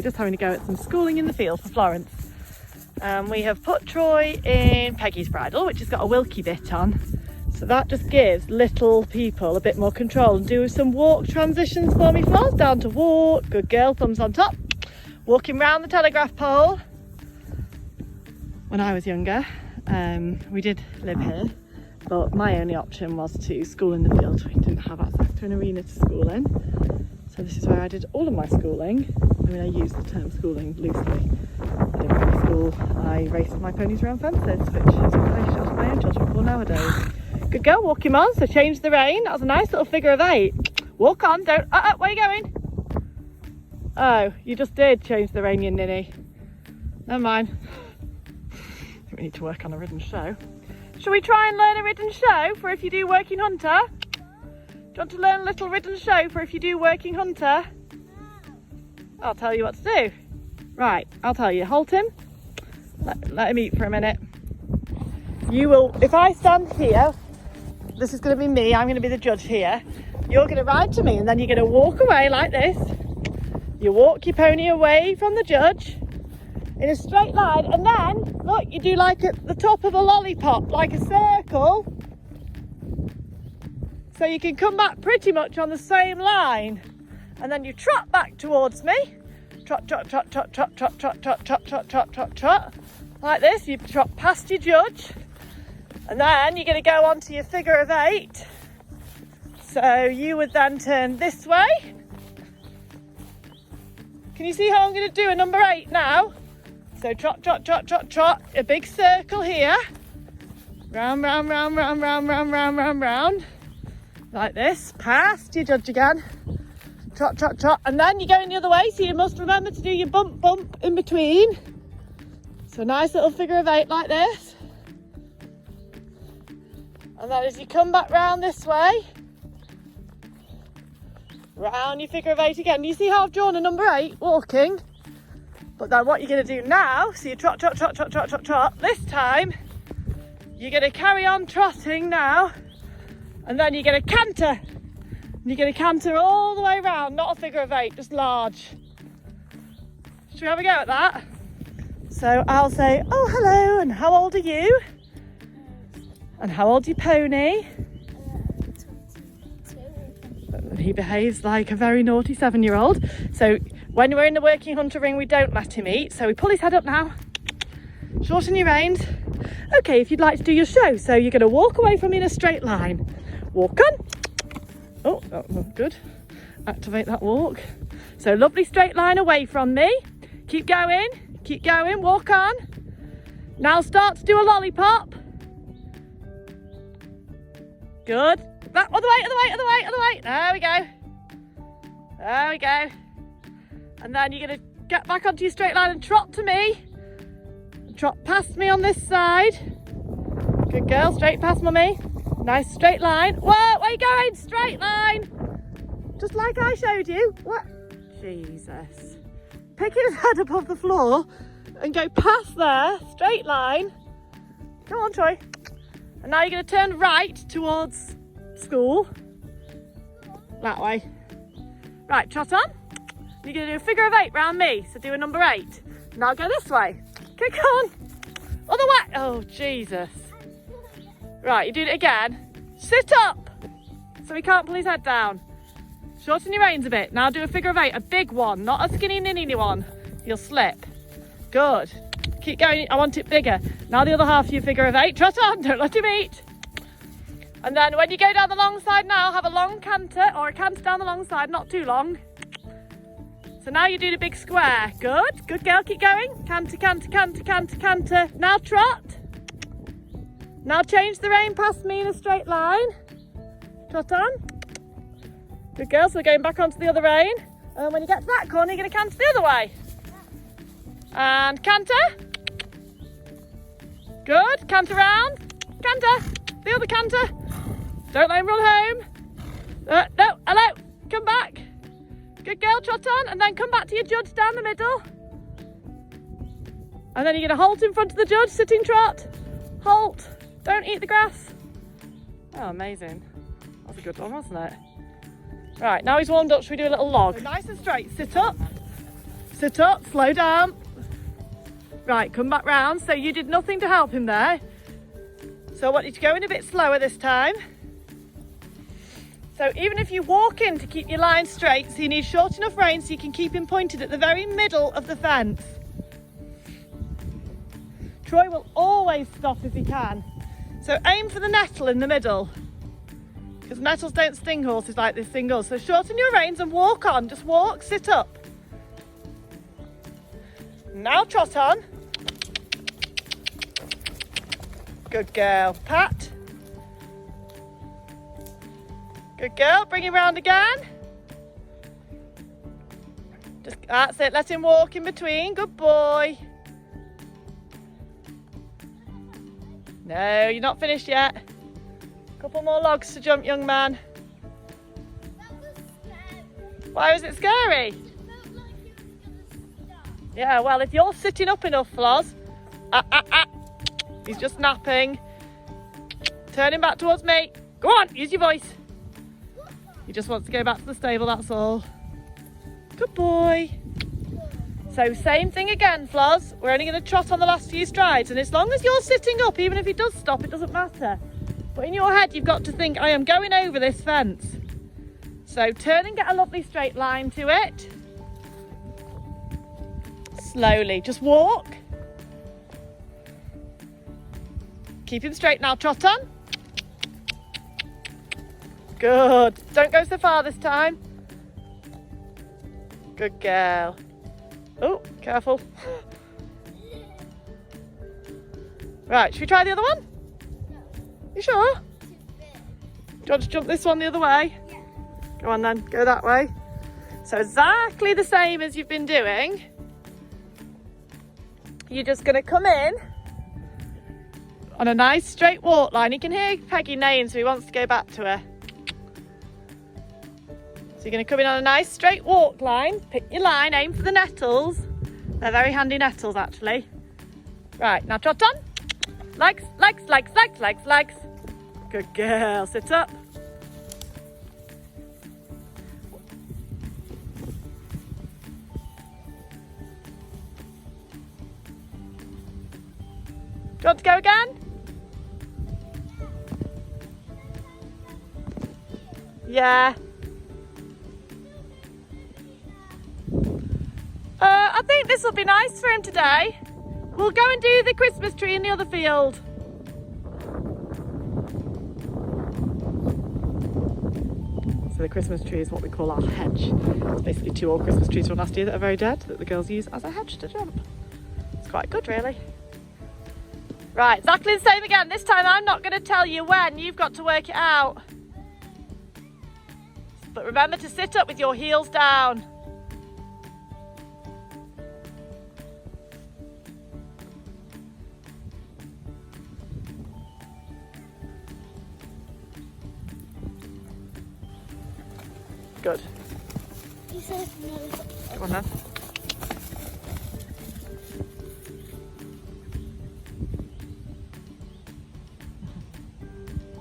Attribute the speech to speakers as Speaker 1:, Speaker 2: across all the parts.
Speaker 1: just having a go at some schooling in the field for Florence. We have put Troy in Peggy's bridle, which has got a Wilkie bit on. So that just gives little people a bit more control. And do some walk transitions for me, Floz. Down to walk. Good girl, thumbs on top. Walking round the telegraph pole. When I was younger, we did live here, but my only option was to school in the field. We didn't have access to an arena to school in. So this is where I did all of my schooling. I mean, I use the term schooling loosely. I didn't really school. I raced my ponies around fences, which is what I shot my own children for nowadays. Good girl, walk him on. So change the rein. That was a nice little figure of 8. Walk on, don't, where are you going? Oh, you just did change the rein, you ninny. Never mind. I think we need to work on a ridden show. Shall we try and learn a ridden show for if you do working hunter? Do you want to learn a little ridden show for if you do working hunter? I'll tell you what to do. Right, I'll tell you. Halt him. Let him eat for a minute. You will, if I stand here, this is going to be me, I'm going to be the judge here. You're going to ride to me and then you're going to walk away like this. You walk your pony away from the judge in a straight line, and then, look, you do like at the top of a lollipop, like a circle. So you can come back pretty much on the same line. And then you trot back towards me. Trot, trot, trot, trot, trot, trot, trot, trot, trot, trot, trot, trot, trot. Like this, you trot past your judge. And then you're going to go on to your figure of 8. So you would then turn this way. Can you see how I'm going to do a number 8 now? So trot, trot, trot, trot, trot. A big circle here. Round, round, round, round, round, round, round, round, round. Like this. Past your judge again. Trot, trot, trot, and then you're going the other way, so you must remember to do your bump, bump in between. So a nice little figure of 8 like this. And then as you come back round this way, round your figure of 8 again. You see how I've drawn a number 8 walking? But then what you're going to do now, so you trot, trot, trot, trot, trot, trot, trot. This time, you're going to carry on trotting now, and then you're going to canter. You're going to canter all the way around, not a figure of 8, just large. Should we have a go at that? So I'll say, oh, hello, and how old are you? And how old's your pony? 22. He behaves like a very naughty 7-year-old. So when we're in the working hunter ring, we don't let him eat. So we pull his head up now. Shorten your reins. Okay, if you'd like to do your show. So you're going to walk away from me in a straight line. Walk on. Oh, good. Activate that walk. So lovely straight line away from me. Keep going, walk on. Now start to do a lollipop. Good. Back, other way. There we go. And then you're going to get back onto your straight line and trot to me. Trot past me on this side. Good girl, straight past mummy. Nice straight line. Whoa, where are you going? Straight line. Just like I showed you. What? Jesus. Pick his head above the floor and go past there. Straight line. Come on, Troy. And now you're going to turn right towards school. That way. Right, trot on. You're going to do a figure of 8 round me. So do a number 8. Now go this way. Kick on. Other way. Oh, Jesus. Right, you do it again. Sit up so he can't pull his head down. Shorten your reins a bit. Now do a figure of 8, a big one, not a skinny ninny one. You'll slip. Good. Keep going. I want it bigger. Now the other half of your figure of 8. Trot on. Don't let him eat. And then when you go down the long side now, have a long canter or a canter down the long side, not too long. So now you do the big square. Good. Good girl. Keep going. Canter, canter, canter, canter, canter. Now trot. Now change the rein past me in a straight line. Trot on. Good girl, so we're going back onto the other rein. And when you get to that corner, you're going to canter the other way. And canter. Good, canter round. Canter, the other canter. Don't let him run home. No, hello, come back. Good girl, trot on, and then come back to your judge down the middle. And then you're going to halt in front of the judge, sitting trot. Halt. Don't eat the grass. Oh, amazing. That's a good one, wasn't it? Right, now he's warmed up, should we do a little log? So nice and straight, sit up. sit up, slow down. Right, come back round. So you did nothing to help him there. So I want you to go in a bit slower this time. So even if you walk in to keep your line straight, so you need short enough rein so you can keep him pointed at the very middle of the fence. Troy will always stop if he can. So aim for the nettle in the middle, because nettles don't sting horses like this thing does. So shorten your reins and walk on. Just walk, sit up. Now trot on. Good girl. Pat. Good girl. Bring him round again. That's it. Let him walk in between. Good boy. No, you're not finished yet. Couple more logs to jump, young man.
Speaker 2: That was scary.
Speaker 1: Why was it scary?
Speaker 2: It felt like it was gonna stop.
Speaker 1: Yeah, well, if you're sitting up enough, Floz. He's just napping. Turn him back towards me. Go on, use your voice. He just wants to go back to the stable, that's all. Good boy. So same thing again, Floz. We're only going to trot on the last few strides, and as long as you're sitting up, even if he does stop, it doesn't matter. But in your head, you've got to think, I am going over this fence. So turn and get a lovely straight line to it. Slowly, just walk. Keep him straight now, trot on. Good. Don't go so far this time. Good girl. Oh, careful. Right, should we try the other one? You sure? Do you want to jump this one the other way?
Speaker 2: Yeah.
Speaker 1: Go on then, go that way. So exactly the same as you've been doing. You're just going to come in on a nice straight walk line. You can hear Peggy neighing, so he wants to go back to her. So you're going to come in on a nice straight walk line, pick your line, aim for the nettles. They're very handy nettles actually. Right, now trot on. Legs, legs, legs, legs, legs, legs. Good girl, sit up. Do you want to go again? Yeah. I think this will be nice for him today. We'll go and do the Christmas tree in the other field. So the Christmas tree is what we call our hedge. It's basically 2 old Christmas trees from last year that are very dead that the girls use as a hedge to jump. It's quite good really. Right, exactly the same again. This time I'm not going to tell you when, you've got to work it out. But remember to sit up with your heels down. Good.
Speaker 2: You said no.
Speaker 1: Come on then.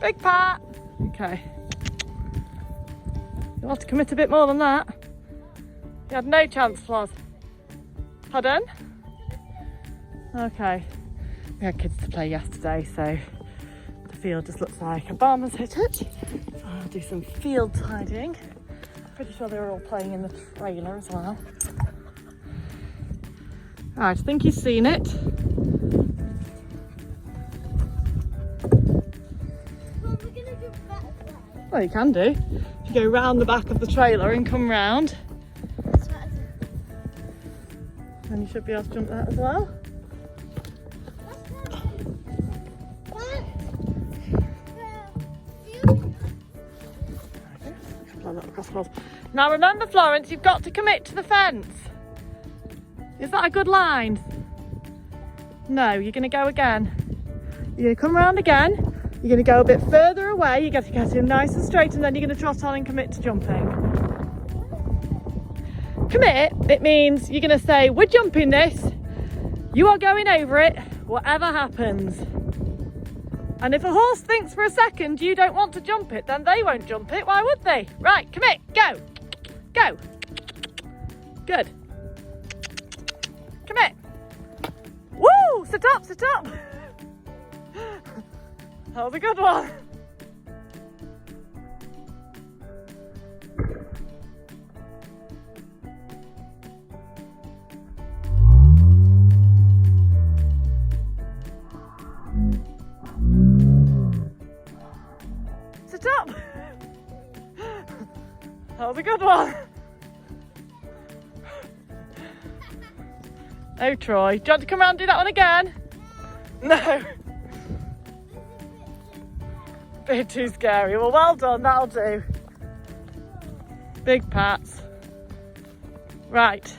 Speaker 1: Big pat. Okay. You'll have to commit a bit more than that. You had no chance, Floz. Pardon? Okay. We had kids to play yesterday, so the field just looks like a bomb has hit it. So I'll do some field tidying. Pretty sure they were all playing in the trailer as well. Right, I think he's seen it. Well, you can do. If you go round the back of the trailer and come round, then you should be able to jump that as well. Now remember, Florence, you've got to commit to the fence. Is that a good line? No, you're going to go again. You're going to come around again. You're going to go a bit further away. You've got to get him nice and straight, and then you're going to trot on and commit to jumping. Commit, it means you're going to say, we're jumping this. You are going over it, whatever happens. And if a horse thinks for a second you don't want to jump it, then they won't jump it. Why would they? Right, commit, go. Go. Good. Woo! Sit up, sit up! That was a good one. Sit up! That was a good one. Oh, Troy, do you want to come around and do that one again? No. Bit too scary. Well, well done, that'll do. Big pats. Right.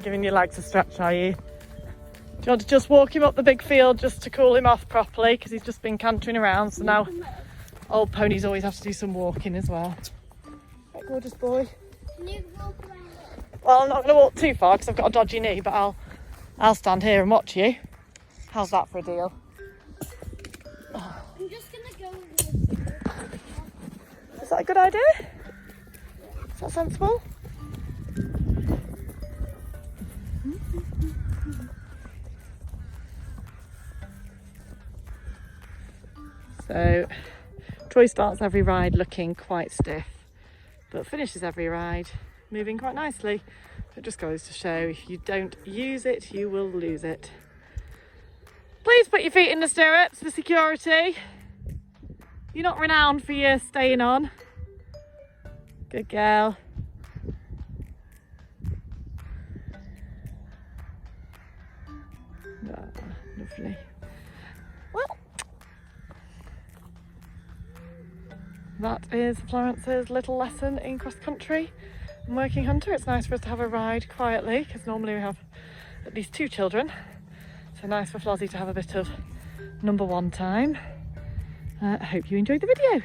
Speaker 1: Giving your legs a stretch, are you? Do you want to just walk him up the big field just to cool him off properly? Because he's just been cantering around, so now old ponies always have to do some walking as well. Right, gorgeous boy.
Speaker 2: Can you walk around?
Speaker 1: Well, I'm not going to walk too far because I've got a dodgy knee, but I'll stand here and watch you. How's that for a deal?
Speaker 2: I'm just going to go with this.
Speaker 1: Is that a good idea? Is that sensible? So, Troy starts every ride looking quite stiff, but finishes every ride moving quite nicely. It just goes to show if you don't use it, you will lose it. Please put your feet in the stirrups for security. You're not renowned for your staying on. Good girl. Oh, lovely. Well, that is Florence's little lesson in cross country and working hunter. It's nice for us to have a ride quietly because normally we have at least 2 children. So nice for Flozzie to have a bit of number 1 time. I hope you enjoyed the video.